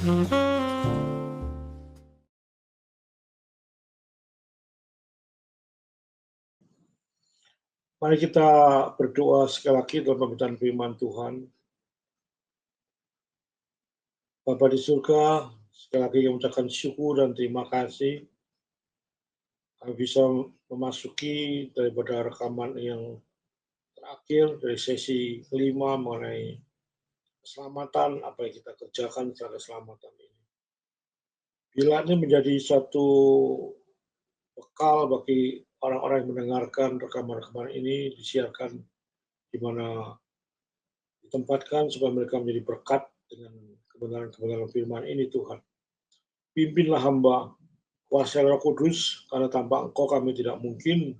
Mari kita berdoa sekali lagi dalam pembacaan firman Tuhan. Bapa di surga, sekali lagi kami ucapkan syukur dan terima kasih kami bisa memasuki daripada rekaman yang terakhir dari sesi kelima mengenai keselamatan, apa yang kita kerjakan secara keselamatan ini. Bila ini menjadi suatu bekal bagi orang-orang yang mendengarkan rekaman-rekaman ini disiarkan di mana ditempatkan supaya mereka menjadi berkat dengan kebenaran-kebenaran firman ini Tuhan. Pimpinlah hamba, kuasa Roh Kudus, karena tanpa Engkau kami tidak mungkin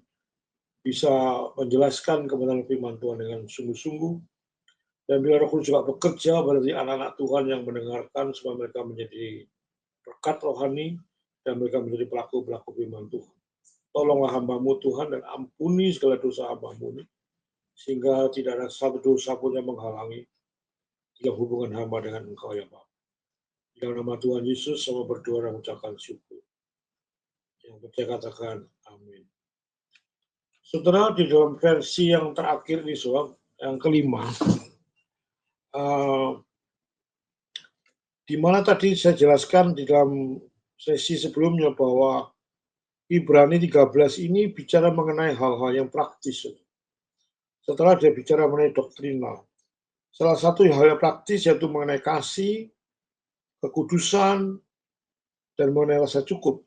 bisa menjelaskan kebenaran firman Tuhan dengan sungguh-sungguh. Dan bila Roh Kudus juga bekerja berarti anak-anak Tuhan yang mendengarkan supaya mereka menjadi berkat rohani dan mereka menjadi pelaku-pelaku firman Tuhan. Tolonglah hamba-Mu Tuhan dan ampuni segala dosa hamba-Mu ini, sehingga tidak ada satu dosa pun yang menghalangi dalam hubungan hamba dengan Engkau ya Bapa. Dalam nama Tuhan Yesus sama berdoa dan mengucapkan syukur. Yang percaya katakan amin. Saudara, di dalam versi yang terakhir ini, saudara, yang kelima, di mana tadi saya jelaskan di dalam sesi sebelumnya bahwa Ibrani 13 ini bicara mengenai hal-hal yang praktis. Setelah dia bicara mengenai doktrinal, salah satu hal yang praktis yaitu mengenai kasih, kekudusan, dan mengenai rasa cukup.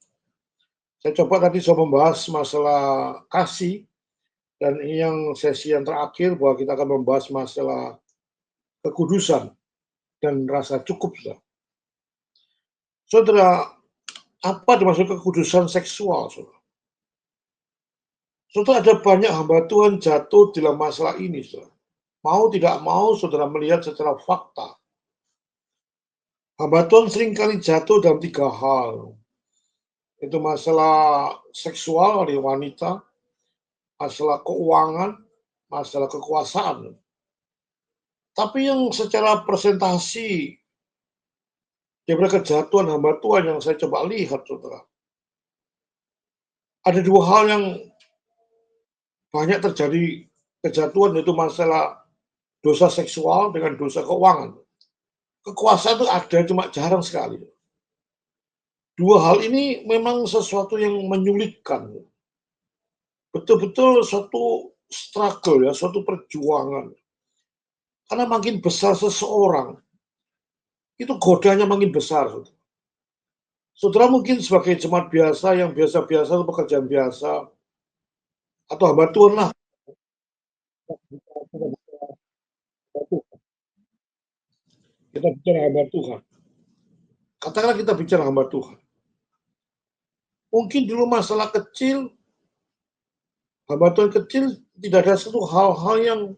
Saya coba tadi saya membahas masalah kasih, dan ini yang sesi yang terakhir bahwa kita akan membahas masalah kekudusan dan rasa cukup. Saudara, apa dimaksud kekudusan seksual? Saudara, ada banyak hamba Tuhan jatuh dalam masalah ini. Saudara. Mau tidak mau, saudara melihat secara fakta. Hamba Tuhan seringkali jatuh dalam 3 hal. Itu masalah seksual dari wanita, masalah keuangan, masalah kekuasaan. Tapi yang secara presentasi daripada kejatuhan hamba Tuhan yang saya coba lihat, saudara. Ada 2 hal yang banyak terjadi kejatuhan, yaitu masalah dosa seksual dengan dosa keuangan. Kekuasaan itu ada, cuma jarang sekali. 2 hal ini memang sesuatu yang menyulitkan. Betul-betul suatu struggle ya, suatu perjuangan. Karena makin besar seseorang, itu godanya makin besar. Saudara mungkin sebagai jemaat biasa yang biasa-biasa itu pekerjaan biasa, atau hamba Tuhan lah. Kita bicara hamba Tuhan. Katakanlah kita bicara hamba Tuhan. Mungkin dulu masalah kecil, hamba Tuhan kecil tidak ada satu hal-hal yang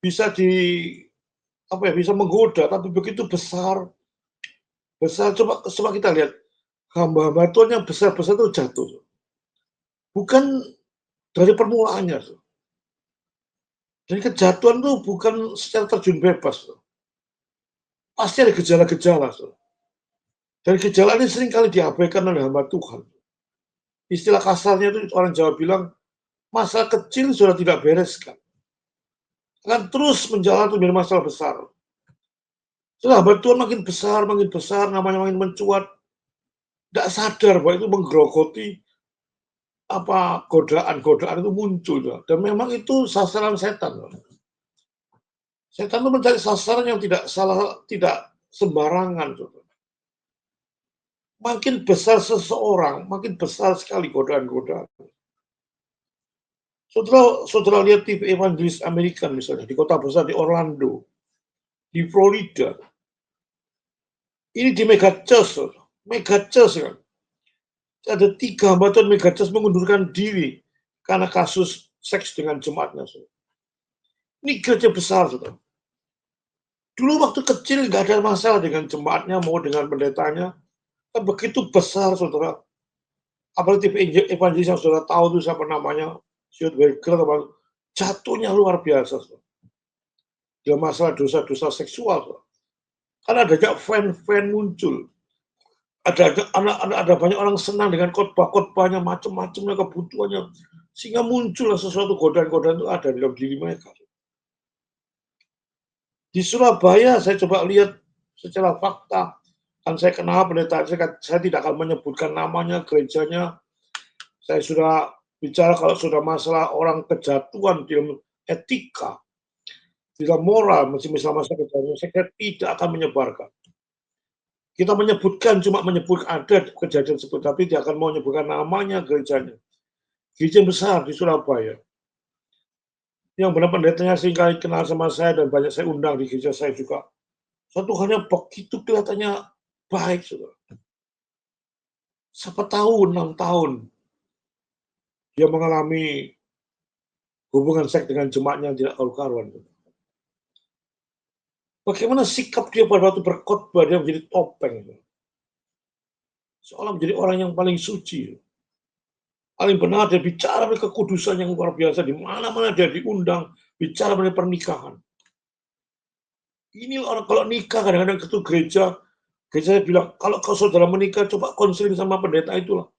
bisa bisa menggoda, tapi begitu besar coba kita lihat hamba-hamba Tuhan yang besar-besar itu jatuh. Bukan dari permulaannya. Jadi kejatuhan itu bukan secara terjun bebas. Pasti ada gejala-gejala. Dan gejala ini seringkali diabaikan oleh hamba Tuhan. Istilah kasarnya itu orang Jawa bilang, masalah kecil sudah tidak bereskan. Akan terus menjalan menjadi masalah besar. Setelah hamba Tuhan makin besar, namanya makin mencuat. Tidak sadar bahwa itu menggerogoti godaan-godaan itu muncul. Dan memang itu sasaran setan. Setan itu mencari sasaran yang tidak sembarangan. Makin besar seseorang, makin besar sekali godaan-godaan. Saudara lihat TV evangelis Amerika misalnya, di kota besar di Orlando, di Florida. Ini di mega church kan. Ada 3 hamba Tuhan mega church mengundurkan diri karena kasus seks dengan jemaatnya. Ini gereja besar, saudara. Dulu waktu kecil nggak ada masalah dengan jemaatnya, mau dengan pendetanya. Kan begitu besar, saudara. Apalagi TV evangelis yang saudara tahu itu siapa namanya, Stuart Weger, jatuhnya luar biasa. Saudara. Dia masalah dosa-dosa seksual. Saudara. Karena ada fan-fan muncul. Ada banyak orang senang dengan khotbah-khotbahnya, macam-macamnya, kebutuhannya. Sehingga muncullah sesuatu godaan-godaan itu ada di dalam diri mereka. Di Surabaya saya coba lihat secara fakta, kan saya kenal pendeta, saya tidak akan menyebutkan namanya, gerejanya. Saya sudah bicara kalau sudah masalah orang kejatuhan di dalam etika, di dalam moral, masalah kejatuhan, saya tidak akan menyebarkan. Kita menyebutkan, cuma menyebut ada kejadian seperti, tapi tidak akan mau menyebutkan namanya gerejanya. Gereja besar di Surabaya. Yang benar pendetanya seringkali kenal sama saya dan banyak saya undang di gereja saya juga. Satu halnya begitu kelihatannya baik, saudara. Siapa tahu 6 tahun dia mengalami hubungan seks dengan jemaatnya yang tidak karu-karuan. Bagaimana sikap dia pada waktu berkhotbah, dia menjadi topeng. Seolah menjadi orang yang paling suci. Paling benar, dia bicara mengenai kekudusan yang luar biasa. Di mana-mana dia diundang, bicara mengenai pernikahan. Ini orang kalau nikah, kadang-kadang ke gereja saya bilang, kalau kau saudara menikah, coba konseling sama pendeta itulah.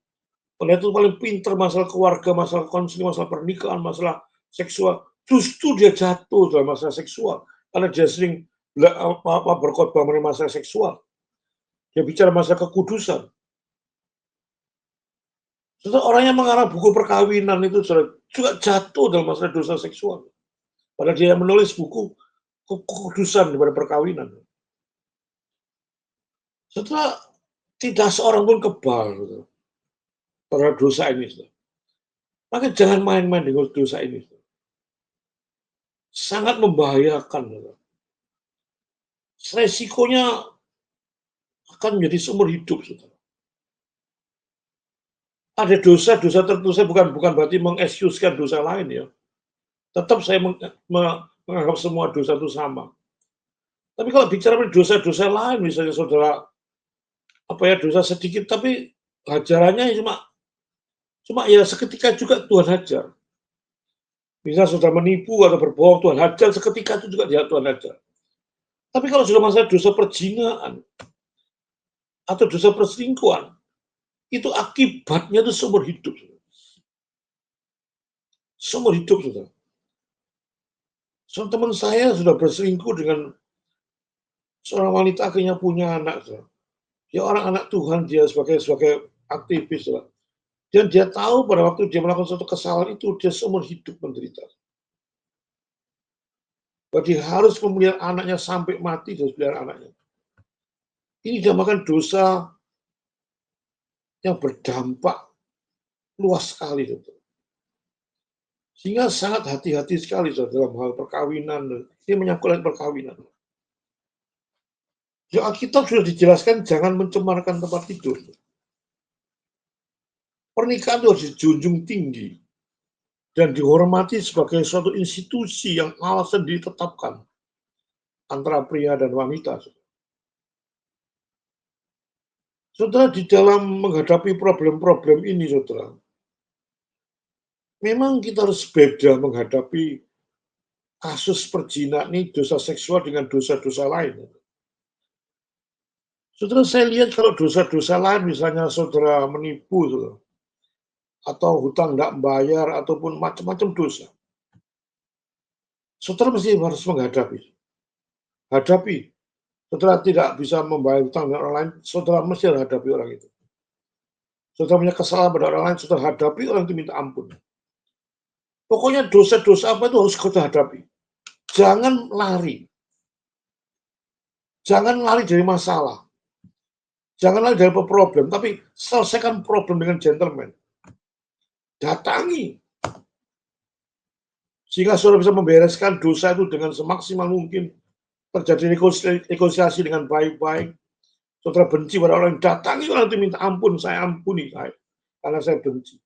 Pendeta itu paling pintar masalah keluarga, masalah konseling, masalah pernikahan, masalah seksual. Justru dia jatuh dalam masalah seksual. Karena dia sering berkhotbah mengenai masalah seksual. Dia bicara masalah kekudusan. Setelah orang yang mengarang buku perkawinan itu juga jatuh dalam masalah dosa seksual. Padahal dia menulis buku kekudusan daripada perkawinan. Setelah tidak seorang pun kebal gitu, terhadap dosa ini. Maka jangan main-main dengan dosa ini. Sangat membahayakan. Resikonya akan menjadi seumur hidup. Ada dosa-dosa tertentu, saya bukan berarti mengekskuskan dosa lain ya. Tetap saya menganggap semua dosa itu sama. Tapi kalau bicara dosa-dosa lain, misalnya saudara dosa sedikit, tapi hajarannya cuma ya seketika juga Tuhan hajar. Bisa saudara menipu atau berbohong, Tuhan hajar seketika itu juga dia Tuhan hajar. Tapi kalau sudah masalah dosa perzinaan atau dosa perselingkuhan, itu akibatnya itu seumur hidup. Seumur hidup, saudara. Teman saya sudah berselingkuh dengan seorang wanita, akhirnya punya anak. Saudara. Dia orang anak Tuhan, dia sebagai aktivis. Saudara. Dan dia tahu pada waktu dia melakukan suatu kesalahan itu, dia seumur hidup menderita. Bahwa dia harus memelihara anaknya sampai mati, dia harus pelihara anaknya. Ini dinamakan dosa yang berdampak luas sekali. Saudara. Sehingga sangat hati-hati sekali saudara, dalam hal perkawinan. Ini menyangkut perkawinan. Di Alkitab sudah dijelaskan jangan mencemarkan tempat tidur. Pernikahan itu harus dijunjung tinggi dan dihormati sebagai suatu institusi yang Allah sendiri tetapkan antara pria dan wanita. Saudara, di dalam menghadapi problem-problem ini, saudara, memang kita harus beda menghadapi kasus perzinahan ini, dosa seksual dengan dosa-dosa lain. Saudara, saya lihat kalau dosa-dosa lain, misalnya saudara menipu, saudara, atau hutang tidak membayar, ataupun macam-macam dosa. Saudara mesti harus menghadapi. Hadapi. Saudara tidak bisa membayar hutang dengan orang lain, saudara mesti hadapi orang itu. Saudara punya kesalahan pada orang lain, saudara hadapi orang itu minta ampun. Pokoknya dosa-dosa apa itu harus kita hadapi. Jangan lari. Jangan lari dari masalah. Jangan lari dari problem, tapi selesaikan problem dengan gentleman. Datangi. Sehingga saudara bisa membereskan dosa itu dengan semaksimal mungkin. Terjadi rekonsiliasi dengan baik-baik. Saudara benci pada orang, datangi orang itu minta ampun, saya ampuni saya. Karena saya benci.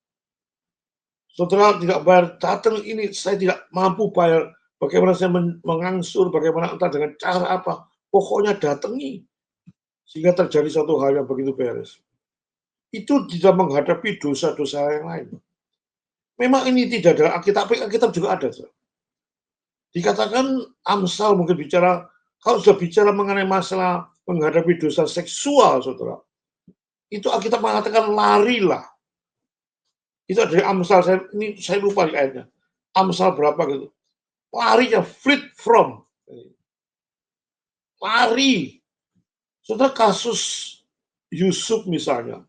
Saudara tidak bayar, datang ini, saya tidak mampu bayar. Bagaimana saya mengangsur, bagaimana entah dengan cara apa. Pokoknya datangi. Sehingga terjadi satu hal yang begitu beres. Itu tidak menghadapi dosa-dosa yang lain. Memang ini tidak ada Alkitab, tapi Alkitab juga ada. Dikatakan Amsal mungkin bicara Kalau sudah bicara mengenai masalah menghadapi dosa seksual, saudara, itu Alkitab mengatakan larilah. Itu dari Amsal, saya lupa ayatnya. Amsal berapa gitu. Larinya, flee from. Lari. Saudara, kasus Yusuf misalnya.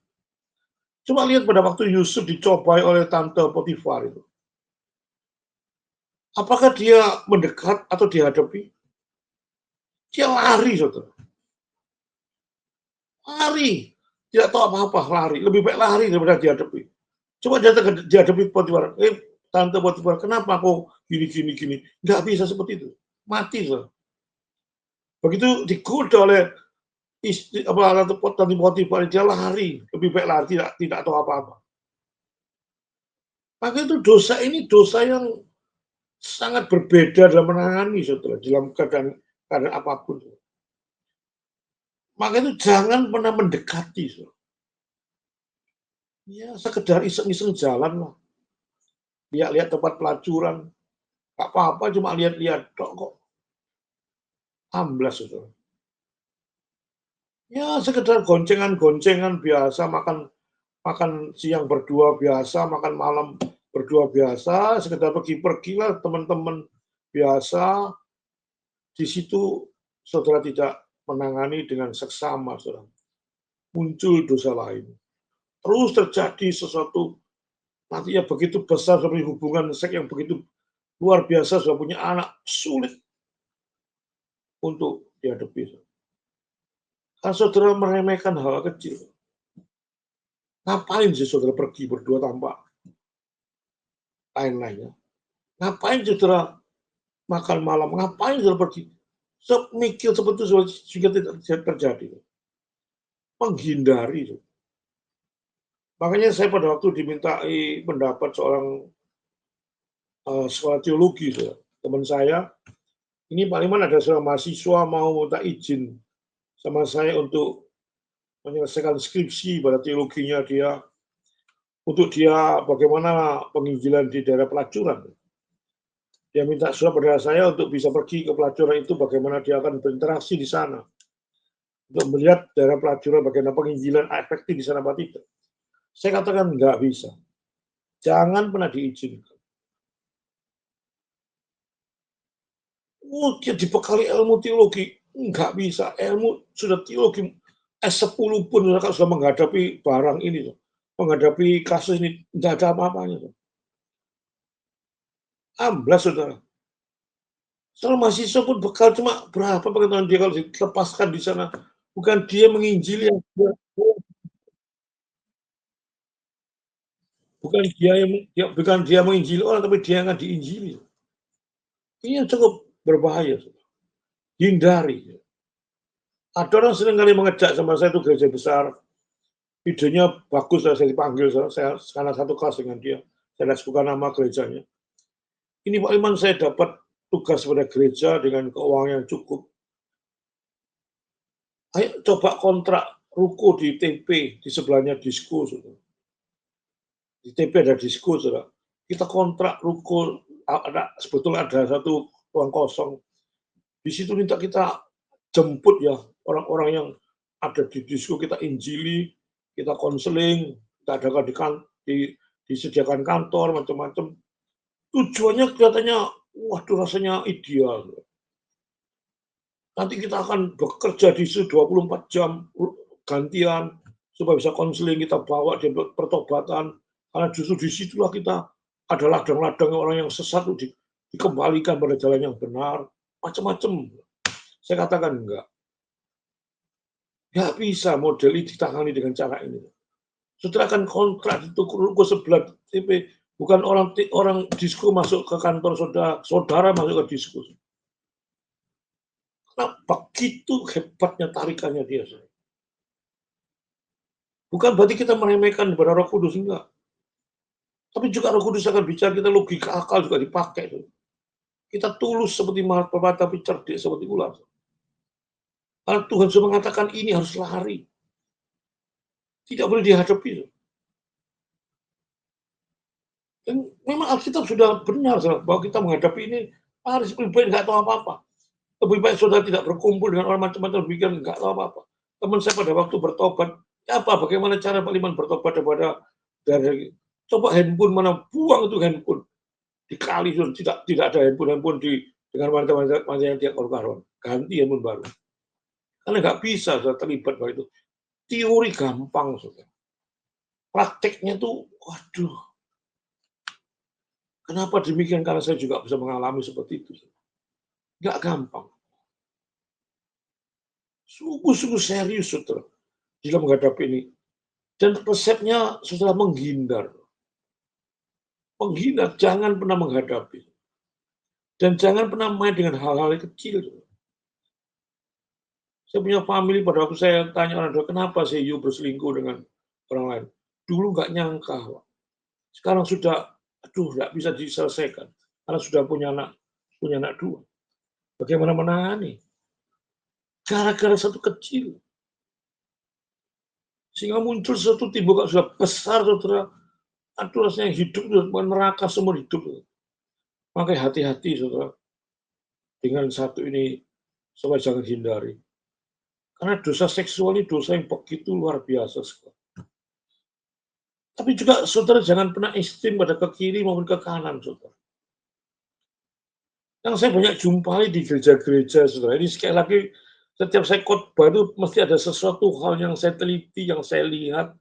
Coba lihat pada waktu Yusuf dicobai oleh tante Potifar itu. Apakah dia mendekat atau dihadapi? Dia lari, saudara. Lari. Tidak tahu apa-apa, lari. Lebih baik lari daripada dihadapi. Coba dihadapi Potifar. Tante Potifar, kenapa kok gini? Nggak bisa seperti itu. Mati, saudara. Begitu digoda oleh istri tante Potifar, dia lari. Lebih baik lari, tidak tahu apa-apa. Maka itu dosa ini dosa yang sangat berbeda dalam menangani, saudara, dalam keadaan apapun. Maka itu jangan pernah mendekati, saudara. Ya, sekedar iseng-iseng jalan lah. Lihat-lihat tempat pelacuran. Gak apa-apa, cuma lihat-lihat kok. Amblas, saudara. Ya, sekedar goncengan-goncengan biasa, makan siang berdua biasa, makan malam berdua biasa, sekedar pergi-pergi lah teman-teman biasa. Di situ saudara tidak menangani dengan seksama, saudara. Muncul dosa lain. Terus terjadi sesuatu, nantinya begitu besar seperti hubungan seks yang begitu luar biasa, sudah punya anak, sulit untuk dihadapi. Kan saudara meremehkan hal kecil. Ngapain sih saudara pergi berdua tanpa lain-lainnya? Ngapain saudara makan malam? Ngapain saudara pergi? Mikir seperti itu juga tidak terjadi. Menghindari. Makanya saya pada waktu dimintai pendapat seorang sekolah teologi, teman saya, ini Pak Iman ada seorang mahasiswa mau minta izin sama saya untuk menyelesaikan skripsi pada teologinya dia, untuk dia bagaimana penginjilan di daerah pelacuran. Dia minta surat pada saya untuk bisa pergi ke pelacuran itu, bagaimana dia akan berinteraksi di sana. Untuk melihat daerah pelacuran, bagaimana penginjilan efektif di sana apa tidak. Saya katakan nggak bisa. Jangan pernah diizinkan. Dia dibekali ilmu teologi, nggak bisa. Ilmu sudah teologi S10 pun sudah menghadapi barang ini, menghadapi kasus ini, nggak ada apa-apanya. Amblas, saudara. Seorang mahasiswa pun bekal cuma berapa pengetahuan dia kalau dilepaskan di sana. Bukan dia menginjili yang bukan dia menginjili orang, tapi dia yang diinjili. Ini yang cukup berbahaya. Hindari. Ada orang sering kali mengejak sama saya, itu gereja besar, idenya bagus, saya dipanggil, saya karena satu kelas dengan dia, saya sebutkan nama gerejanya. Ini Pak Iman, saya dapat tugas pada gereja dengan keuangan yang cukup. Ayo coba kontrak ruko di TP, di sebelahnya disko. Di TP ada disko, saudara. Kita kontrak ruko, sebetulnya ada satu ruang kosong. Di situ minta kita jemput ya orang-orang yang ada di disko, kita injili, kita konseling, kita adakan disediakan kantor, macam-macam. Tujuannya kelihatannya, waduh rasanya ideal. Nanti kita akan bekerja di situ 24 jam gantian, supaya bisa konseling, kita bawa di pertobatan, karena justru disitulah kita ada ladang-ladang orang yang sesat dikembalikan pada jalan yang benar, macam-macam. Saya katakan enggak. Nggak bisa model ini ditangani dengan cara ini. Saudara akan kontrak di ruko sebelah TP, bukan orang disko masuk ke kantor saudara masuk ke disko. Karena begitu hebatnya tarikannya dia. Bukan berarti kita meremehkan kepada Roh Kudus, enggak. Tapi juga Roh Kudus akan bicara, kita logika akal juga dipakai. Kita tulus seperti mata, tapi cerdik seperti ular. Karena Tuhan sudah mengatakan ini harus lari. Tidak boleh dihadapi. Dan memang Alkitab sudah benar bahwa kita menghadapi ini harus lebih baik, nggak tahu apa-apa. Lebih baik saudara tidak berkumpul dengan orang macam-macam, demikian nggak tahu apa-apa. Teman saya pada waktu bertobat, bagaimana cara Pak Liman bertobat daripada dari coba handphone mana, buang itu handphone. Dikali tidak ada handphone dengan wanita-wanita yang dia karuan. Ganti handphone baru. Karena nggak bisa saudara terlibat pada itu. Teori gampang saudara. Prakteknya tuh, waduh. Kenapa demikian? Karena saya juga bisa mengalami seperti itu. Nggak gampang. Sungguh-sungguh serius saudara dalam menghadapi ini. Dan resepnya saudara menghindar. Menghindar, jangan pernah menghadapi. Dan jangan pernah main dengan hal-hal yang kecil. Saya punya family, pada waktu saya tanya orang tua, kenapa sih you berselingkuh dengan orang lain? Dulu nggak nyangka. Sekarang sudah, aduh, nggak bisa diselesaikan. Karena sudah punya anak dua. Bagaimana menangani? Gara-gara satu kecil. Sehingga muncul satu timbul sudah besar, saudara. Aduh, rasanya hidup itu neraka semua hidup. Makanya hati-hati, saudara. Dengan satu ini, supaya jangan hindari. Karena dosa seksual ini dosa yang begitu luar biasa sekali. Tapi juga saudara jangan pernah ekstrim pada ke kiri maupun ke kanan, saudara. Yang saya banyak jumpai di gereja-gereja, saudara. Ini sekali lagi, setiap saya khotbah itu mesti ada sesuatu hal yang saya teliti, yang saya lihat,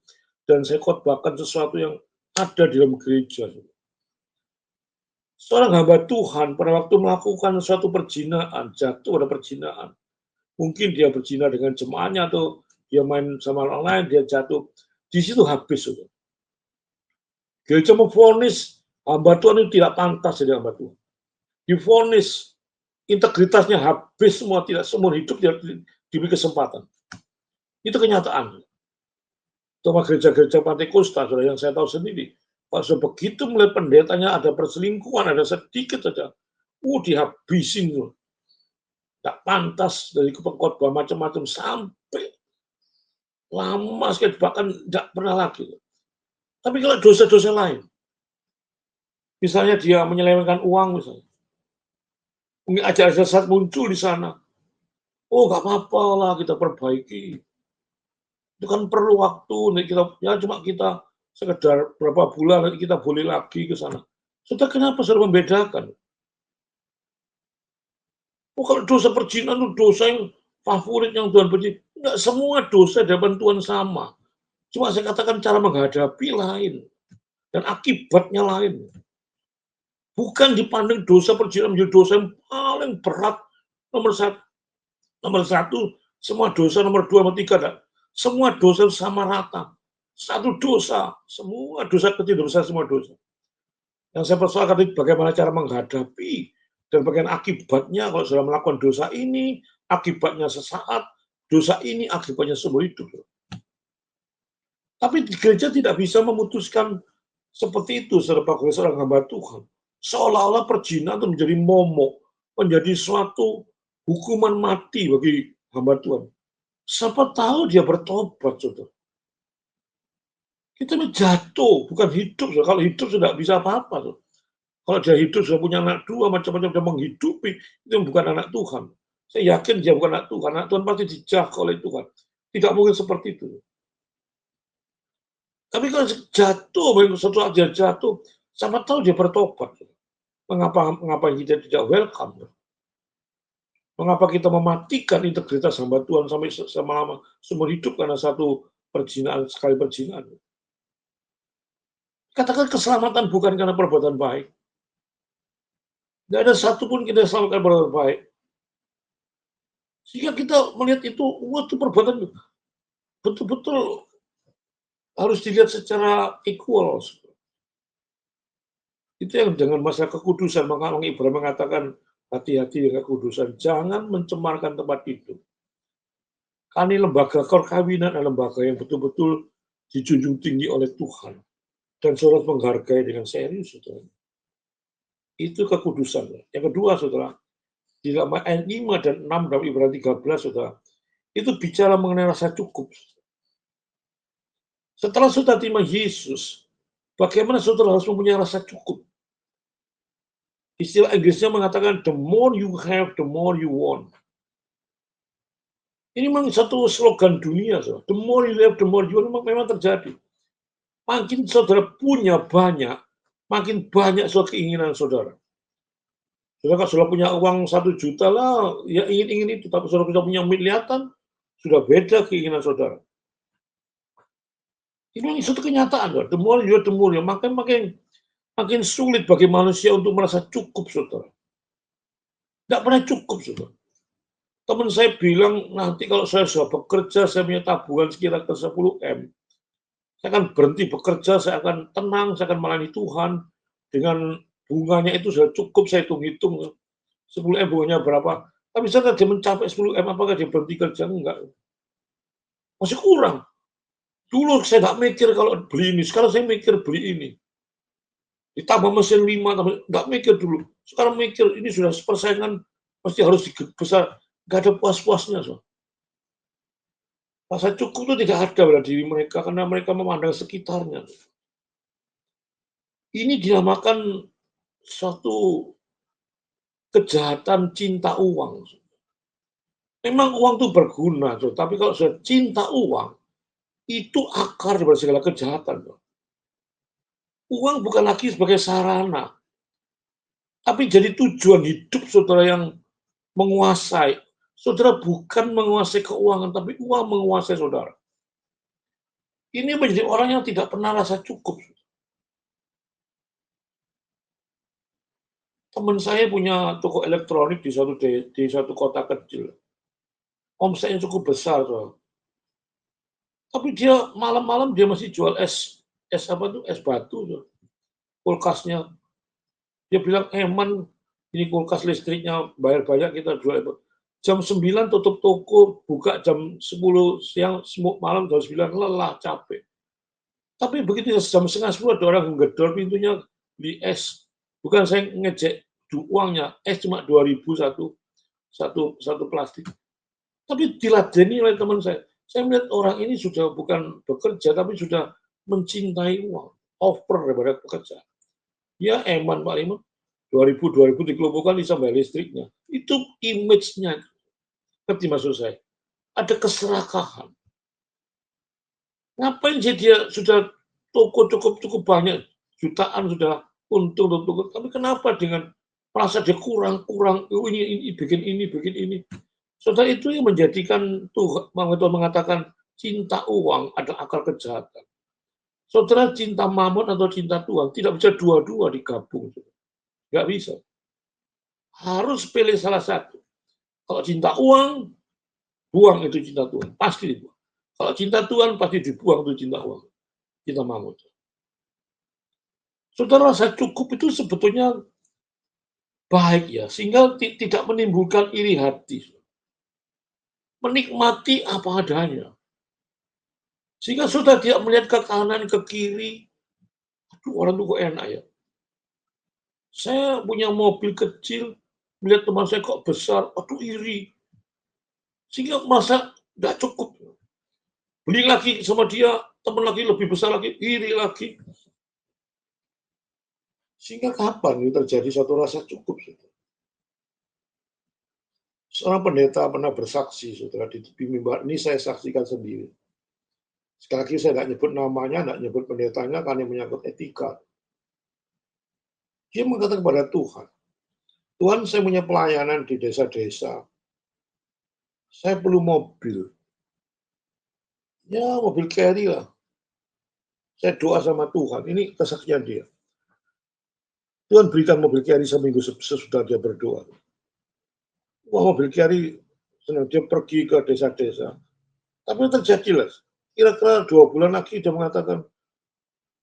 dan saya khotbahkan sesuatu yang ada di dalam gereja. Seorang hamba Tuhan pada waktu melakukan suatu perzinaan, jatuh pada perzinaan. Mungkin dia berzina dengan jemaahnya atau dia main sama orang lain, dia jatuh. Di situ habis. Saudara. Gereja memvonis hamba Tuhan itu tidak pantas jadi hamba Tuhan. Divonis integritasnya habis semua, tidak seumur hidup dia diberi kesempatan. Itu kenyataan. Cuma gereja-gereja Pantekosta, saudara, yang saya tahu sendiri. Pas begitu mulai pendetanya ada perselingkuhan, ada sedikit saja, dihabisin. Tak pantas dari khotbah macam-macam sampai lama sekali, bahkan tidak pernah lagi. Tapi kalau dosa-dosa lain, misalnya dia menyelewengkan uang, misalnya, mungkin ajar-ajar sesat muncul di sana, nggak apa-apa lah kita perbaiki. Itu kan perlu waktu, cuma kita sekedar berapa bulan nanti kita boleh lagi ke sana. Sudah kenapa sudah membedakan? Kalau dosa perzinahan itu dosa yang favorit yang Tuhan benci. Enggak semua dosa di hadapan Tuhan sama. Cuma saya katakan cara menghadapi lain. Dan akibatnya lain. Bukan dipandang dosa perzinahan menjadi dosa yang paling berat. Nomor satu, semua dosa. Nomor dua, nomor tiga. Semua dosa sama rata. Satu dosa. Semua dosa kecil, dosa semua dosa. Yang saya persoalkan itu bagaimana cara menghadapi dan bagaimana akibatnya kalau sudah melakukan dosa ini, akibatnya sesaat, dosa ini akibatnya seumur hidup. Tapi di gereja tidak bisa memutuskan seperti itu sebagai seorang hamba Tuhan. Seolah-olah perzinahan itu menjadi momok, menjadi suatu hukuman mati bagi hamba Tuhan. Siapa tahu dia bertobat, saudara. Kita jatuh, bukan hidup. Saudara. Kalau hidup sudah bisa apa-apa. Saudara. Kalau dia hidup sudah punya anak dua, macam-macam dia menghidupi, itu bukan anak Tuhan. Saya yakin dia bukan anak Tuhan. Anak Tuhan pasti dijaga oleh Tuhan. Tidak mungkin seperti itu. Tapi kalau jatuh, suatu saat dia jatuh, sama tahu dia bertobat. Mengapa kita tidak welcome? Mengapa kita mematikan integritas hamba Tuhan sampai selama seumur hidup karena satu perzinaan, sekali perzinaan? Katakan keselamatan bukan karena perbuatan baik. Tidak ada satupun kita selamatkan perbuatan baik. Sehingga kita melihat itu, itu perbuatan betul-betul harus dilihat secara equal. Itu yang dengan masalah kekudusan, maka Ibrahim mengatakan hati-hati dengan kekudusan, jangan mencemarkan tempat itu. Kami lembaga perkawinan adalah lembaga yang betul-betul dijunjung tinggi oleh Tuhan dan saudara menghargai dengan serius, saudara. Itu kekudusan. Yang kedua, saudara, di dalam ayat 5 dan 6 dalam Ibrani 13, saudara, itu bicara mengenai rasa cukup. Setelah saudara terima Yesus, bagaimana saudara harus mempunyai rasa cukup? Istilah Inggrisnya mengatakan the more you have, the more you want. Ini memang satu slogan dunia, so. The more you have, the more you want, memang terjadi. Makin saudara punya banyak, makin banyak soal keinginan saudara. Saudara kalau sudah punya uang 1 juta lah, ya ingin itu. Tapi saudara sudah punya miliaran, sudah beda keinginan saudara. Ini suatu kenyataan, loh. The more you have, the more you want. Makin sulit bagi manusia untuk merasa cukup, saudara. Tidak pernah cukup, saudara. Teman saya bilang, nanti kalau saya sudah bekerja, saya punya tabungan sekira-kira 10 M. Saya akan berhenti bekerja, saya akan tenang, saya akan melayani Tuhan. Dengan bunganya itu sudah cukup, saya hitung-hitung 10 M bunganya berapa. Tapi saat dia mencapai 10 M, apakah dia berhenti kerja? Enggak. Masih kurang. Dulu saya nggak mikir kalau beli ini, sekarang saya mikir beli ini. Ditambah mesin 5, nggak mikir dulu. Sekarang mikir, ini sudah persaingan, pasti harus besar. Nggak ada puas-puasnya. So. Rasa cukup itu tidak ada pada diri mereka, karena mereka memandang sekitarnya. Ini dinamakan suatu kejahatan cinta uang. Memang uang itu berguna, so. Tapi kalau sudah cinta uang, itu akar dari segala kejahatan. So. Uang bukan lagi sebagai sarana, tapi jadi tujuan hidup saudara yang menguasai. Saudara bukan menguasai keuangan, tapi uang menguasai saudara. Ini menjadi orang yang tidak pernah rasa cukup. Teman saya punya toko elektronik di suatu kota kecil. Omsetnya cukup besar, so. Tapi dia malam-malam dia masih jual es apa tuh, es batu, so. Kulkasnya. Dia bilang, Eman, ini kulkas listriknya bayar banyak, kita jual. Jam 9 tutup toko, buka jam 10 siang, malam jam 9, lelah, capek. Tapi begitu jam setengah 10 ada orang menggedor pintunya, beli es. Bukan saya ngejek uangnya, es cuma 2.000 satu plastik. Tapi diladeni oleh teman saya. Saya melihat orang ini sudah bukan bekerja, tapi sudah mencintai uang. Over daripada pekerja. Ya Eman Pak Liman, 2.000 dikelompokkan bisa bayar listriknya. Itu image-nya. Ngerti maksud saya? Ada keserakahan. Ngapain sih dia sudah toko cukup banyak, jutaan sudah untung toko, tapi kenapa dengan merasa dia kurang, ini bikin ini. Saudara, itu yang menjadikan Tuhan mengatakan cinta uang adalah akar kejahatan. Saudara, cinta mamon atau cinta Tuhan tidak bisa dua-dua digabung. Nggak bisa. Harus pilih salah satu. Kalau cinta uang, buang itu cinta Tuhan. Pasti dibuang. Kalau cinta Tuhan, pasti dibuang itu cinta uang. Cinta mamon. Saudara, rasa cukup itu sebetulnya baik ya, sehingga tidak menimbulkan iri hati. Menikmati apa adanya. Sehingga sudah tidak melihat ke kanan, ke kiri. Aduh, orang itu kok enak ya. Saya punya mobil kecil, melihat teman saya kok besar, aduh iri. Sehingga masa tidak cukup. Beli lagi sama dia, teman lagi lebih besar lagi, iri lagi. Sehingga kapan ini terjadi satu rasa cukup? Seorang pendeta pernah bersaksi, saudara, di tepi mimbar. Ini saya saksikan sendiri. Sekali lagi saya tidak nyebut namanya, tidak nyebut pendetanya, karena menyangkut etika. Dia mengatakan kepada Tuhan, Tuhan, saya punya pelayanan di desa-desa. Saya perlu mobil. Ya, mobil carry lah. Saya doa sama Tuhan. Ini kesaksian dia. Tuhan berikan mobil carry seminggu sesudah dia berdoa. Wah, mobil carry senang dia pergi ke desa-desa. Tapi terjadi lah. Kira-kira 2 bulan lagi dia mengatakan,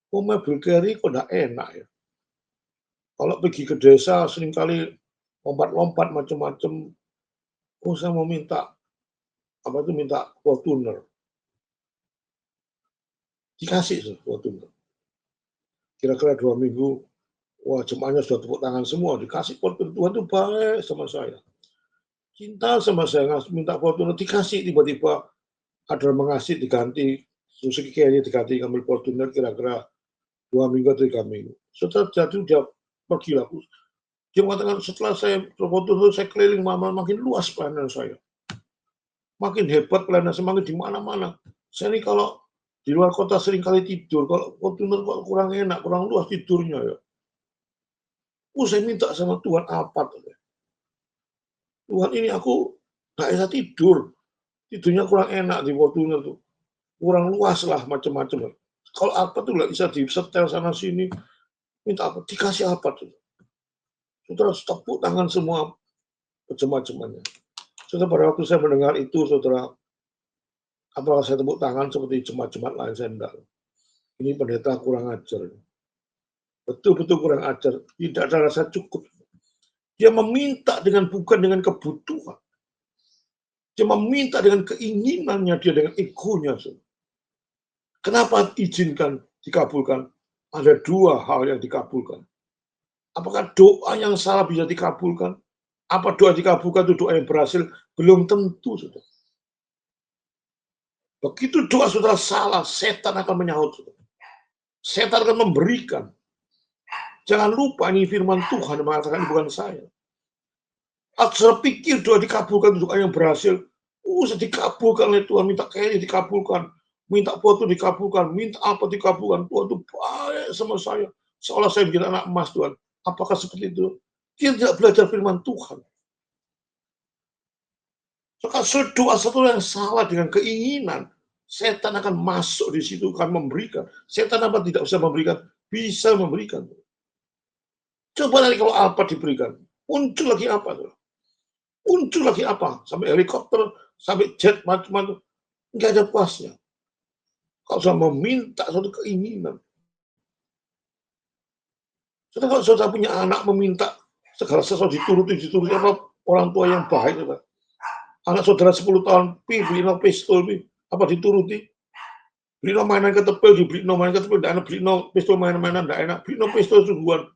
oh, mobil carry kok tidak enak ya. Kalau pergi ke desa seringkali lompat-lompat macam-macam. Oh, saya mau minta minta Fortuner. Dikasih Fortuner. Kira-kira 2 minggu, wah jemaahnya sudah tepuk tangan semua, dikasih Fortuner. Tuhan itu baik sama saya. Cinta sama saya, minta Fortuner, dikasih tiba-tiba ada mengasih diganti, Suzuki Carry diganti ambil Fortuner kira-kira 2 minggu atau 3 minggu. Setelah jadi dia pergi lah. Dia mengatakan setelah saya betul-betul saya keliling makin luas pelayanan saya. Makin hebat pelayanan saya, makin di mana-mana. Saya ini kalau di luar kota sering kali tidur, kalau Fortuner kok kurang enak, kurang luas tidurnya ya. Saya minta sama Tuhan apa? Tuhan ini aku nggak bisa tidur. Tidurnya kurang enak di Fortuner tuh. Kurang luas lah macam-macam. Kalau apa tuh nggak bisa disetel sana sini. Minta apa? Dikasih apa tuh? Saudara tepuk tangan semua macam-macamnya. Saudara pada waktu saya mendengar itu, saudara, apakah saya tepuk tangan seperti jemaat-jemaat lain? Saya enggak. Ini pendeta kurang ajar. Betul-betul kurang ajar. Tidak ada rasa cukup. Dia meminta bukan dengan kebutuhan. Dia meminta dengan keinginannya dia, dengan egonya. Kenapa izinkan dikabulkan? Ada dua hal yang dikabulkan. Apakah doa yang salah bisa dikabulkan? Apa doa dikabulkan itu doa yang berhasil? Belum tentu, saudara. Begitu doa saudara salah, setan akan menyahut. Saudara. Setan akan memberikan. Jangan lupa ini firman Tuhan mengatakan bukan saya. Saudara pikir doa dikabulkan itu doa yang berhasil. Dikabulkan oleh Tuhan, minta kayaknya dikabulkan. Minta foto dikabulkan, minta apa dikabulkan. Tuhan itu baik sama saya. Seolah saya bikin anak emas, Tuhan. Apakah seperti itu? Dia tidak belajar firman Tuhan. Kalau doa satu yang salah dengan keinginan, setan akan masuk di situ, akan memberikan. Setan apa tidak bisa memberikan? Bisa memberikan. Coba nanti kalau apa diberikan, muncul lagi apa? Muncul lagi apa? Sampai helikopter, sampai jet, macam-macam. Nggak ada puasnya. Kalau saya meminta suatu keinginan. Kalau saudara punya anak meminta segala sesuatu dituruti apa orang tua yang baik, saudara. Anak saudara 10 tahun, beli pistol, apa dituruti? Beli mainan ketepil, dibeli mainan ketepil, tidak enak. Beli pistol mainan-mainan, tidak enak. Beli pistol sungguhan,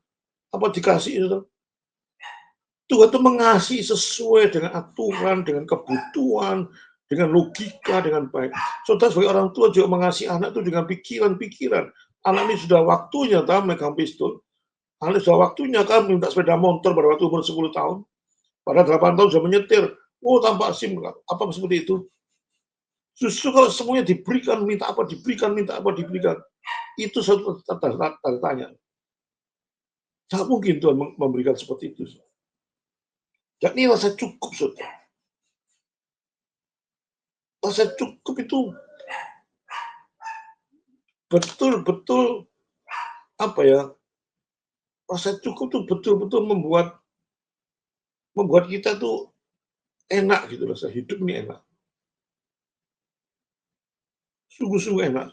apa dikasih itu? Tuhan itu mengasihi sesuai dengan aturan, dengan kebutuhan, dengan logika, dengan baik. Saudara sebagai orang tua juga mengasihi anak itu dengan pikiran-pikiran. Anak ini sudah waktunya tahu megang pistol. Anak sudah waktunya kan minta sepeda motor pada waktu umur 10 tahun. Pada 8 tahun sudah menyetir. Tanpa SIM. Apa seperti itu? Justru kalau semuanya diberikan, minta apa diberikan, itu satu tanda tanya. Tidak mungkin Tuhan memberikan seperti itu. Dan ini rasa cukup, saudara. Rasa cukup itu betul-betul apa ya? Rasa cukup itu betul-betul membuat kita tuh enak gitu, rasa hidup ini enak. Sungguh-sungguh enak.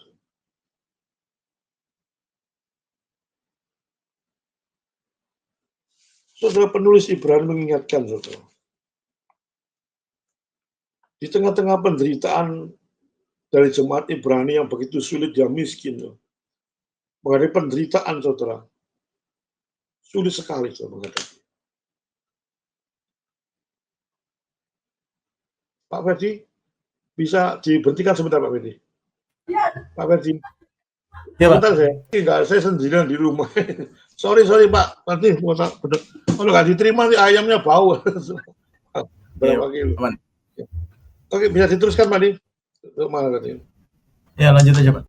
Saudara penulis Ibrani mengingatkan, saudara. Di tengah-tengah penderitaan dari jemaat Ibrani yang begitu sulit, dia miskin. Menghadapi penderitaan, saudara. Sulit sekali, saudara, menghadapi. Pak Ferdi, bisa diberhentikan sebentar, Pak Ferdi? Pak Ferdi. Ya, sebentar saya sendirian di rumah. Sorry Pak, nanti kalau nggak diterima sih ayamnya bau. Berapa kilo? Aman. Oke, bisa diteruskan Pak Di? Mana tadi? Ya, lanjut aja Pak.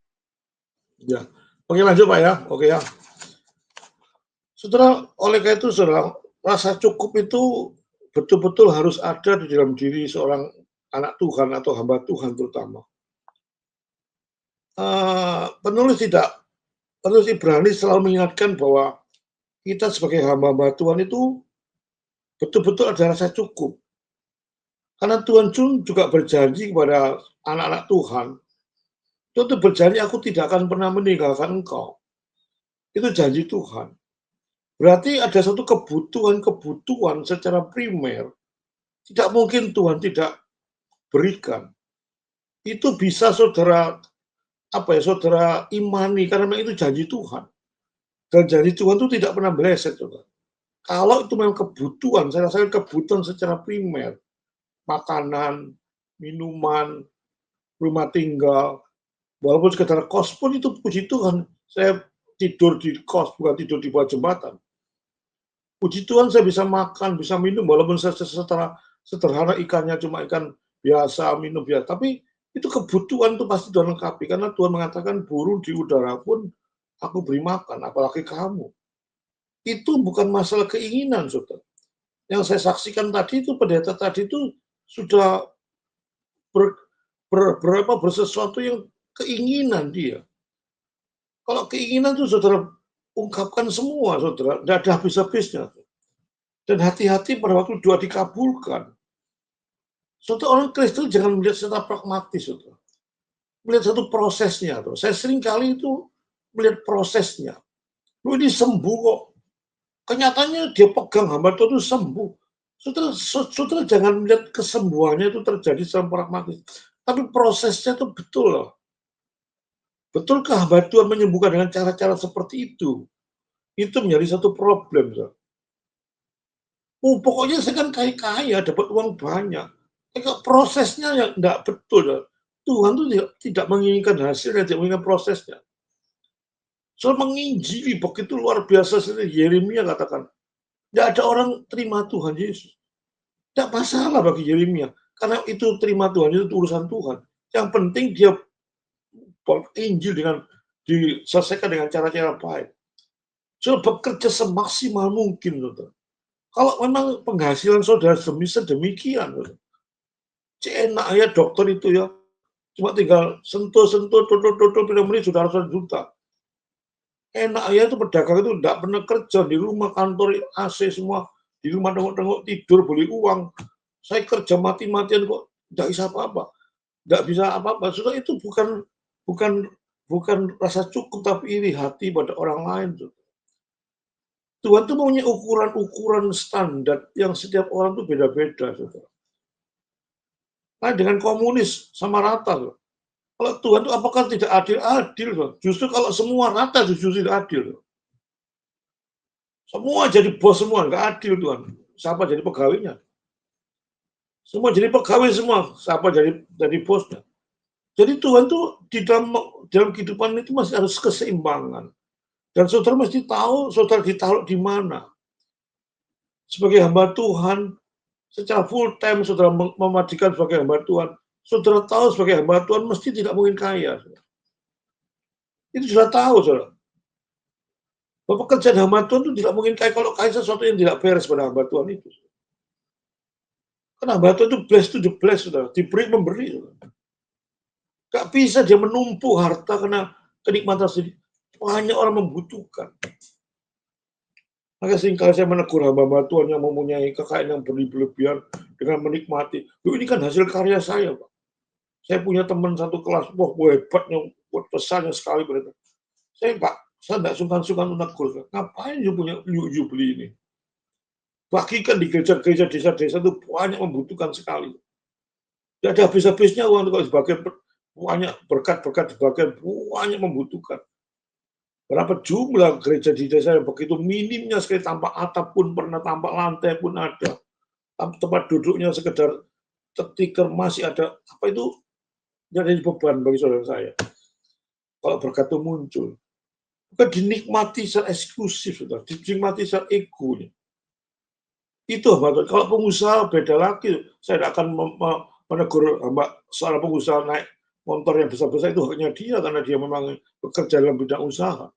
Ya, oke lanjut Pak ya. Oke ya. Saudara, oleh karena itu saudara, rasa cukup itu betul-betul harus ada di dalam diri seorang anak Tuhan atau hamba Tuhan terutama. Penulis Ibrani selalu mengingatkan bahwa kita sebagai hamba-hamba Tuhan itu betul-betul ada rasa cukup. Karena Tuhan juga berjanji kepada anak-anak Tuhan. Tuhan itu berjanji, aku tidak akan pernah meninggalkan engkau. Itu janji Tuhan. Berarti ada satu kebutuhan secara primer. Tidak mungkin Tuhan tidak berikan. Itu bisa saudara imani, karena memang itu janji Tuhan. Dan janji Tuhan itu tidak pernah meleset, saudara. Kalau itu memang kebutuhan, saya rasakan kebutuhan secara primer. Makanan, minuman, rumah tinggal, walaupun sekedar kos pun itu puji Tuhan. Saya tidur di kos, bukan tidur di bawah jembatan. Puji Tuhan saya bisa makan, bisa minum, walaupun saya secara sederhana ikannya cuma ikan biasa, minum biasa. Tapi itu kebutuhan itu pasti Tuhan lengkapi, karena Tuhan mengatakan burung di udara pun aku beri makan, apalagi kamu. Itu bukan masalah keinginan, saudara. Yang saya saksikan tadi itu, pendeta tadi itu sudah ber, bersesuatu yang keinginan dia. Kalau keinginan itu saudara ungkapkan semua, saudara, tidak ada habis-habisnya. Dan hati-hati pada waktu doa dikabulkan. Saudara, orang Kristen jangan melihat secara pragmatis, saudara. Melihat satu prosesnya. Saudara. Saya sering kali itu melihat prosesnya. Lu ini sembuh kok. Kenyataannya dia pegang hamba Tuhan itu sembuh. Saudara jangan melihat kesembuhannya itu terjadi secara pragmatis. Tapi prosesnya itu betul loh. Betulkah hamba Tuhan menyembuhkan dengan cara-cara seperti itu? Itu menjadi satu problem. Saudara. Pokoknya saya kan kaya-kaya, dapat uang banyak. Prosesnya yang tidak betul. Tuhan itu tidak menginginkan hasilnya, tidak menginginkan prosesnya. Soal menginjili begitu luar biasa, Yeremia katakan, tidak ada orang terima Tuhan Yesus. Tidak masalah bagi Yeremia, karena itu terima Tuhan itu urusan Tuhan. Yang penting dia Injil dengan diselesaikan dengan cara-cara baik. Coba bekerja semaksimal mungkin, saudara. Kalau memang penghasilan saudara sedemikian, enak ya dokter itu ya, cuma tinggal sentuh-sentuh, tutup-tutup, menit sudah ratusan juta. Enak ya itu pedagang itu tidak pernah kerja di rumah, kantor AC semua, di rumah tengok-tengok tidur, beli uang. Saya kerja mati-matian kok tidak bisa apa-apa, tidak bisa apa-apa. Sudah itu bukan rasa cukup, tapi iri hati pada orang lain. Tuhan itu punya ukuran-ukuran standar yang setiap orang itu beda-beda. Nah, dengan komunis sama rata. Kalau Tuhan itu apakah tidak adil? Adil. Justru kalau semua rata justru tidak adil. Semua jadi bos semua, nggak adil Tuhan. Siapa jadi pegawainya? Semua jadi pegawai semua, siapa jadi bosnya? Jadi Tuhan tuh di dalam kehidupan itu masih harus keseimbangan. Dan saudara mesti tahu saudara ditaruh di mana. Sebagai hamba Tuhan, secara full time saudara memadikan sebagai hamba Tuhan, saudara tahu sebagai hamba Tuhan mesti tidak mungkin kaya. Itu sudah tahu, saudara. Bahwa pekerjaan hamba Tuhan itu tidak mungkin kaya kalau kaya sesuatu yang tidak beres pada hamba Tuhan itu. Karena hamba Tuhan itu blessed to the blessed, saudara. Diberi memberi. Saudara. Gak bisa dia menumpuk harta karena kenikmatan sendiri. Banyak orang membutuhkan. Maka seringkali saya menegur hamba Tuhan yang mempunyai kekayaan yang berlebihan dengan menikmati. Ini kan hasil karya saya, Pak. Saya punya teman satu kelas, wah hebatnya, besarnya sekali mereka. Saya tidak sungkan-sungkan menegur. Ngapain you punya you beli ini? Bagikan di gereja-gereja desa-desa itu banyak membutuhkan sekali. Tidak ada habis-habisnya uang kalau sebagian banyak berkat-berkat sebagian banyak membutuhkan. Berapa jumlah gereja di desa yang begitu minimnya sekali, tanpa atap pun pernah, tanpa lantai pun ada. Tempat duduknya sekedar stiker masih ada. Apa itu jadi beban bagi saudara saya. Kalau berkat itu muncul. Bukan dinikmati secara eksklusif, saudara. Dinikmati secara ego. Itu hamba. Kalau pengusaha beda lagi. Saya tidak akan menegur hamba seorang pengusaha naik motor yang besar-besar, itu haknya dia karena dia memang bekerja dalam bidang usaha.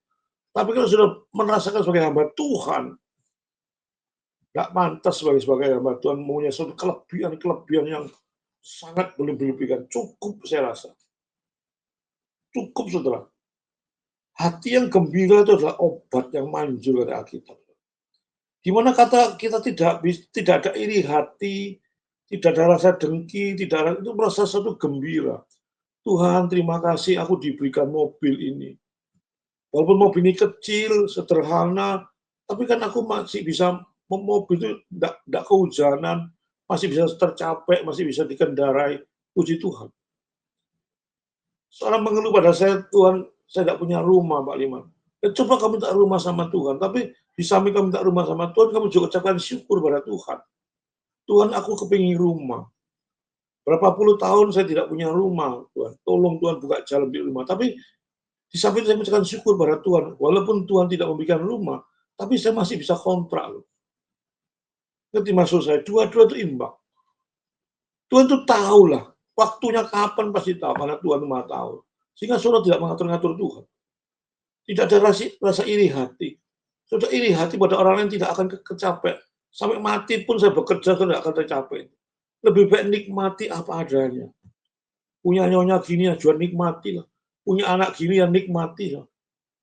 Tapi kalau sudah merasakan sebagai hamba Tuhan, tidak pantas sebagai hamba Tuhan mempunyai suatu kelebihan yang sangat berlebihan. Cukup, saya rasa. Cukup, saudara. Hati yang gembira itu adalah obat yang manjur dari Alkitab. Di mana kata kita tidak ada iri hati, tidak ada rasa dengki, itu merasa satu gembira. Tuhan, terima kasih aku diberikan mobil ini. Walaupun mobil ini kecil, sederhana, tapi kan aku masih bisa, mobil itu tidak kehujanan, masih bisa tercapai, masih bisa dikendarai. Puji Tuhan. Seorang mengeluh pada saya, Tuhan, saya tidak punya rumah, Pak Liman. Ya, coba kamu minta rumah sama Tuhan, tapi di samping kamu minta rumah sama Tuhan, kamu juga ucapkan syukur pada Tuhan. Tuhan, aku kepingin rumah. Berapa puluh tahun saya tidak punya rumah, Tuhan. Tolong Tuhan buka jalan di rumah. Tapi di samping saya mengucapkan syukur pada Tuhan, walaupun Tuhan tidak memberikan rumah, tapi saya masih bisa kontrak. Loh. Ngerti maksud saya? Dua-dua itu imbang. Tuhan itu tahulah waktunya kapan pasti tahu, karena Tuhan Maha tahu. Sehingga saudara tidak mengatur-ngatur Tuhan. Tidak ada rasa iri hati. Saudara iri hati pada orang lain tidak akan kecapek. Sampai mati pun saya bekerja, saya tidak akan tercapai. Lebih baik nikmati apa adanya. Punya nyonya gini ya, jual nikmati lah. Punya anak gini ya nikmati lah.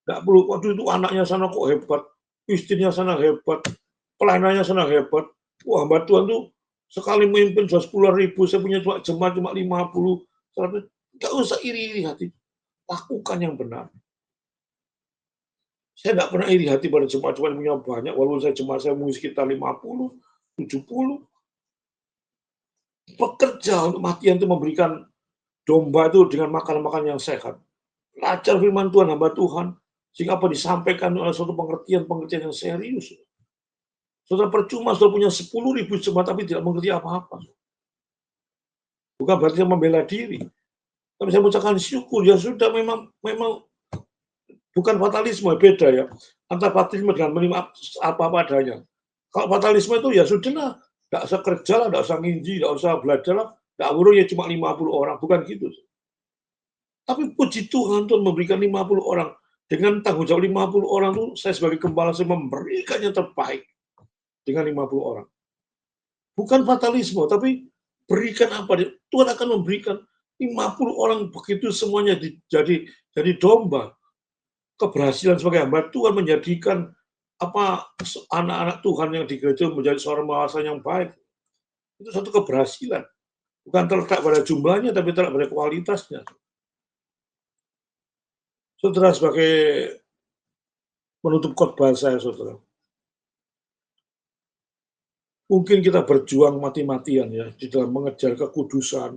Nggak perlu, waduh itu anaknya sana kok hebat. Istrinya sana hebat. Pelayanannya sana hebat. Wah, hamba Tuhan tuh sekali memimpin sudah 10.000, saya punya jemaat cuma 50, 100. Nggak usah iri-iri hati. Lakukan yang benar. Saya tidak pernah iri hati pada jemaat-jemaat yang punya banyak, walaupun jemaat saya mungkin sekitar 50, 70. Bekerja untuk matian itu memberikan domba itu dengan makan-makan yang sehat. Belajar firman Tuhan, hamba Tuhan, sehingga apa disampaikan oleh suatu pengertian-pengertian yang serius. Saudara percuma saudara punya 10.000 jemaat tapi tidak mengerti apa-apa. Bukan berarti saya membela diri. Tapi saya mengucapkan syukur, ya sudah memang bukan fatalisme, beda ya. Antara fatalisme dengan menerima apa-apa adanya. Kalau fatalisme itu ya sudahlah, tidak usah kerja lah, tidak usah nginji, tidak usah belajar lah, tidak perlu ya cuma 50 orang, bukan gitu. Tapi puji Tuhan, Tuhan memberikan 50 orang. Dengan tanggung jawab 50 orang itu, saya sebagai gembala, saya memberikan yang terbaik dengan 50 orang. Bukan fatalisme, tapi berikan apa? Tuhan akan memberikan 50 orang begitu semuanya jadi domba. Keberhasilan sebagai hamba Tuhan menjadikan apa anak-anak Tuhan yang di gereja menjadi seorang pengawasan yang baik. Itu satu keberhasilan. Bukan terletak pada jumlahnya, tapi terletak pada kualitasnya. Saudara, sebagai menutup khotbah saya, saudara. Mungkin kita berjuang mati-matian ya di dalam mengejar kekudusan,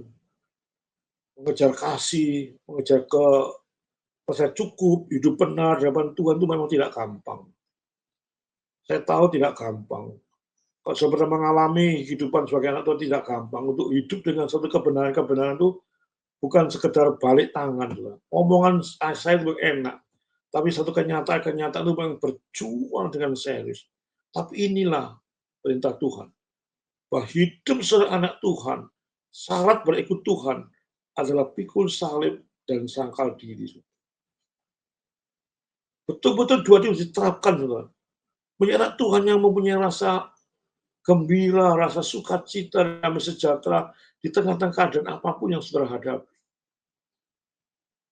mengejar kasih, mengejar rasa cukup, hidup benar di hadapan Tuhan itu memang tidak gampang. Saya tahu tidak gampang. Kalau saya pernah mengalami kehidupan sebagai anak Tuhan tidak gampang. Untuk hidup dengan satu kebenaran-kebenaran itu bukan sekedar balik tangan. Omongan saya itu enak. Tapi satu kenyataan-kenyataan itu memang berjuang dengan serius. Tapi inilah perintah Tuhan. Bahwa hidup seorang anak Tuhan, syarat berikut Tuhan adalah pikul salib dan sangkal diri. Betul-betul dua itu diterapkan, saudara. Menjadi anak Tuhan yang mempunyai rasa gembira, rasa sukacita, damai sejahtera di tengah-tengah keadaan apapun yang saudara hadapi.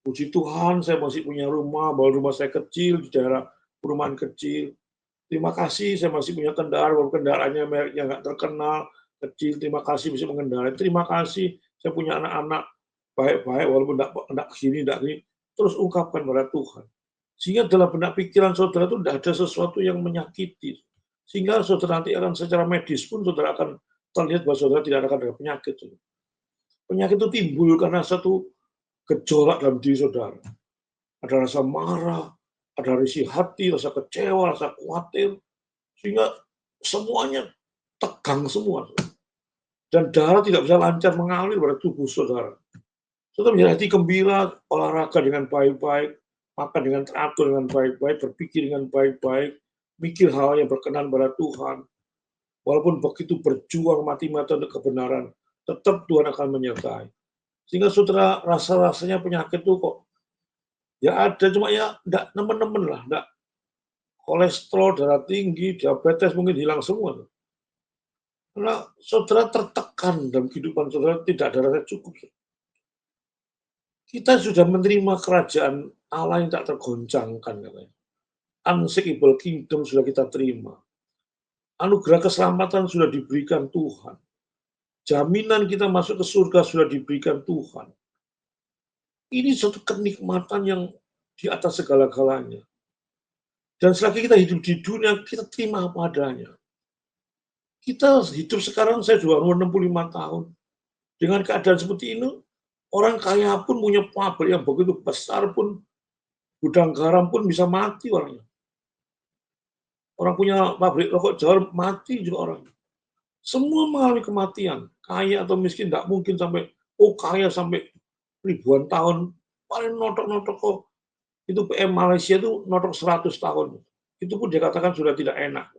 Puji Tuhan, saya masih punya rumah, bahwa rumah saya kecil di daerah perumahan kecil. Terima kasih, saya masih punya kendaraan, walaupun kendaraannya mereknya nggak terkenal, kecil. Terima kasih bisa mengendarai. Terima kasih, saya punya anak-anak baik-baik, walaupun enggak gini, enggak gini. Terus ungkapkan pada Tuhan. Sehingga dalam benak pikiran saudara itu tidak ada sesuatu yang menyakiti. Sehingga saudara nanti akan secara medis pun saudara akan terlihat bahwa saudara tidak akan ada penyakit. Penyakit itu timbul karena satu gejolak dalam diri saudara. Ada rasa marah, ada risih hati, rasa kecewa, rasa khawatir, sehingga semuanya tegang semua. Dan darah tidak bisa lancar mengalir pada tubuh saudara. Saudara menjadi hati gembira, olahraga dengan baik-baik, makan dengan teratur dengan baik-baik, berpikir dengan baik-baik, mikir hal yang berkenan pada Tuhan. Walaupun begitu berjuang mati-matian untuk kebenaran, tetap Tuhan akan menyertai. Sehingga saudara rasa-rasanya penyakit itu kok ya ada, cuma ya enggak nemen-nemen lah, enggak kolesterol, darah tinggi, diabetes mungkin hilang semua. Karena saudara tertekan dalam kehidupan saudara, tidak ada rasa cukup. Kita sudah menerima kerajaan Allah yang tak tergoncangkan, katanya. Unshakable kingdom sudah kita terima. Anugerah keselamatan sudah diberikan Tuhan. Jaminan kita masuk ke surga sudah diberikan Tuhan. Ini suatu kenikmatan yang di atas segala-galanya. Dan selagi kita hidup di dunia, kita terima apa adanya. Kita hidup sekarang, saya juga umur 65 tahun. Dengan keadaan seperti ini, orang kaya pun punya pabrik yang begitu besar pun, gudang garam pun bisa mati orangnya. Orang punya pabrik rokok Johor mati juga orang. Semua mengalami kematian. Kaya atau miskin tidak mungkin sampai, kaya sampai ribuan tahun. Paling notok-notok kok. Itu PM Malaysia itu notok 100 tahun. Itu pun dikatakan sudah tidak enak.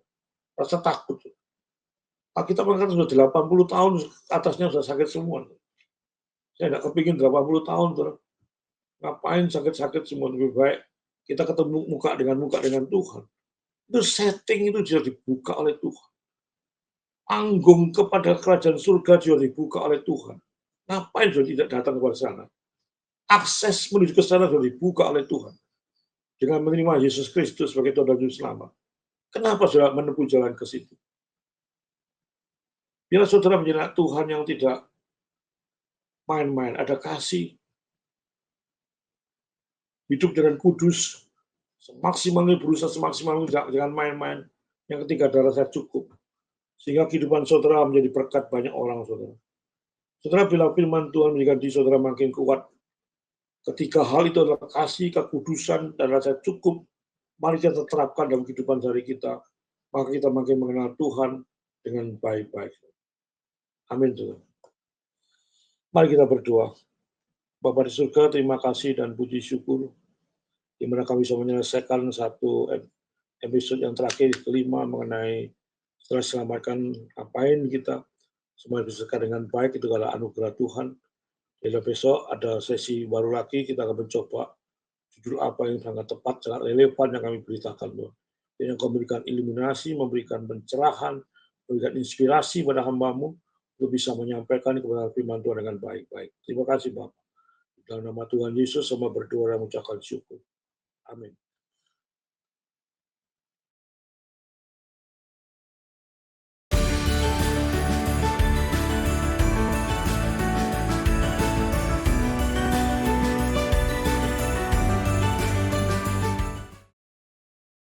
Rasa takut. Kita kan sudah 80 tahun, atasnya sudah sakit semua. Saya nggak kepingin 80 tahun, Saudara. Ngapain sakit-sakit semua, lebih baik kita ketemu muka dengan Tuhan. Itu setting itu sudah dibuka oleh Tuhan. Panggung kepada kerajaan surga sudah dibuka oleh Tuhan. Ngapain sudah tidak datang kepada sana? Akses menuju ke sana sudah dibuka oleh Tuhan. Dengan menerima Yesus Kristus sebagai Tuhan dan Juru Selamat. Kenapa sudah menempuh jalan ke situ? Biar saudara menjadi Tuhan yang tidak main-main, ada kasih, hidup dengan kudus, semaksimalnya berusaha semaksimalnya jangan main-main. Yang ketiga adalah saya cukup. Sehingga kehidupan saudara menjadi berkat banyak orang, saudara. Saudara, bila firman Tuhan menjadikan diri saudara makin kuat, ketiga hal itu adalah kasih, kekudusan, dan rasa cukup. Mari kita terapkan dalam kehidupan sehari kita, maka kita makin mengenal Tuhan dengan baik-baik. Amin, saudara. Mari kita berdoa. Bapa di surga, terima kasih dan puji syukur di mana kami bisa menyelesaikan satu episode yang terakhir kelima mengenai setelah selamatkan ngapain kita semua bisa dengan baik, itu adalah anugerah Tuhan. Jadi besok ada sesi baru lagi, kita akan mencoba judul apa yang sangat tepat, sangat relevan yang kami beritakan, Tuhan. Yang memberikan iluminasi, memberikan pencerahan, memberikan inspirasi pada hamba-Mu untuk bisa menyampaikan kepada firman Tuhan dengan baik-baik. Terima kasih Bapak. Dalam nama Tuhan Yesus sama berdoa dan mengucapkan syukur. Amin.